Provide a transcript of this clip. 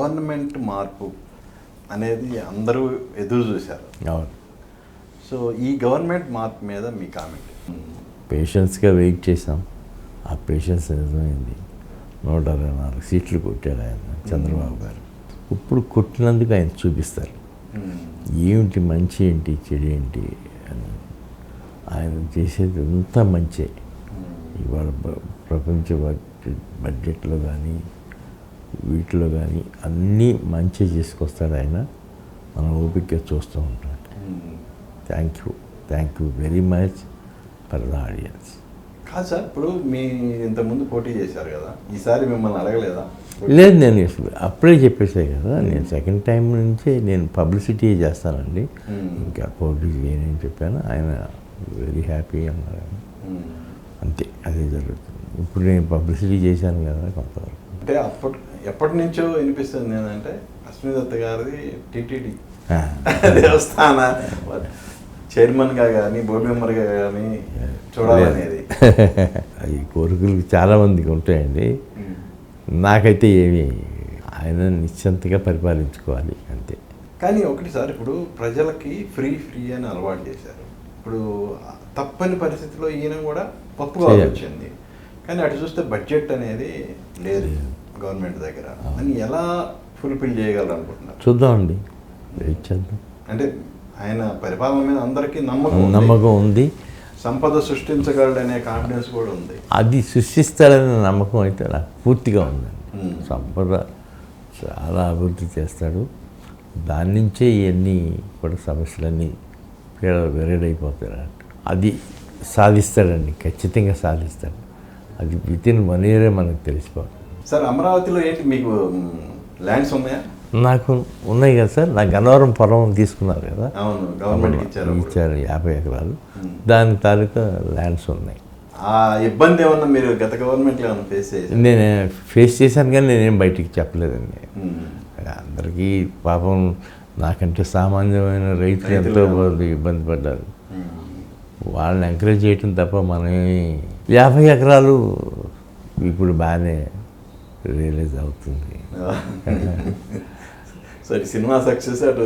Government మార్పు అనేది అందరూ ఎదురు చూశారు. అవును. సో ఈ గవర్నమెంట్ మార్పు మీద మీ కామెంట్? పేషెన్స్గా వెయిట్ చేసాం. ఆ పేషెన్స్ నిజమైంది. 164 సీట్లు కొట్టాడు ఆయన చంద్రబాబు గారు. ఇప్పుడు కొట్టినందుకు ఆయన చూపిస్తారు ఏమిటి మంచి ఏంటి చెడు ఏంటి అని. ఆయన చేసేది అంతా మంచి. ఇవాళ ప్రపంచ బడ్జెట్లో కానీ వీటిలో కానీ అన్నీ మంచి చేసుకొస్తాడు ఆయన. మనం ఓపికగా చూస్తూ ఉంటాం. Thank you very much for the audience. కాదు సార్, ఇప్పుడు మీ ఇంతకుముందు పోటీ చేశారు కదా, ఈసారి మిమ్మల్ని అడగలేదా? లేదు, నేను అప్పుడే చెప్పేసాయి కదా, నేను సెకండ్ టైం నుంచే నేను పబ్లిసిటీ చేస్తానండి, ఇంకా పోటీ చేయని చెప్పాను. ఆయన వెరీ హ్యాపీ అన్నారు. అంతే, అదే జరుగుతుంది. ఇప్పుడు నేను పబ్లిసిటీ చేశాను కదా కొంతవరకు. అంటే ఎప్పటి నుంచో వినిపిస్తుంది ఏంటంటే అశ్విని గారిది టీటీడీ దేవస్థాన చైర్మన్గా కానీ బోర్డు మెంబర్గా కానీ చూడాలనేది. అది కోరికలు చాలామందికి ఉంటాయండి. నాకైతే ఏమి, ఆయన నిశ్చింతగా పరిపాలించుకోవాలి అంతే. కానీ ఒకటి సార్, ఇప్పుడు ప్రజలకి ఫ్రీ అని అలవాటు చేశారు. ఇప్పుడు తప్పని పరిస్థితిలో ఈయన కూడా పప్పుగా వచ్చింది. కానీ అటు చూస్తే బడ్జెట్ అనేది లేదు గవర్నమెంట్ దగ్గర. అని ఎలా ఫుల్ఫిల్ చేయగలరు అనుకుంటున్నారు? చూద్దామండి, వెయిట్ చేద్దాం. అంటే ఆయన పరిపాలన మీద అందరికీ నమ్మకం ఉంది. సంపద సృష్టించగలడనే కాన్ఫిడెన్స్ కూడా ఉంది. అది సృష్టిస్తాడనే నమ్మకం అయితే నాకు పూర్తిగా ఉందండి. సంపద చాలా అభివృద్ధి చేస్తాడు. దాని నుంచే ఇవన్నీ కూడా సమస్యలన్నీ వెరడైపోతాడు. అది సాధిస్తాడండి, ఖచ్చితంగా సాధిస్తాడు. అది వితిన్ 1 year మనకు తెలిసిపోతుంది. సార్, అమరావతిలో ఏంటి మీకు ల్యాండ్స్ ఉన్నాయా? నాకు ఉన్నాయి కదా సార్. నా గన్నవరం పొలం తీసుకున్నారు కదా. అవును, గవర్నమెంట్ ఇచ్చారు 50 ఎకరాలు. దాని తాలూకా ల్యాండ్స్ ఉన్నాయి. ఆ ఇబ్బంది ఏమన్నా మీరు గత గవర్నమెంట్లో ఏమన్నా ఫేస్ చేశారు? నేను ఫేస్ చేశాను కానీ నేనేం బయటికి చెప్పలేదండి. అందరికీ పాపం నాకంటే సామాన్యమైన రైతులు ఎంతో ఇబ్బంది పడ్డారు. వాళ్ళని ఎంకరేజ్ చేయటం తప్ప మనమే 50 ఎకరాలు ఇప్పుడు బాగానే రియలైజ్ అవుతుంది. సరే, సినిమా సక్సెస్ అటు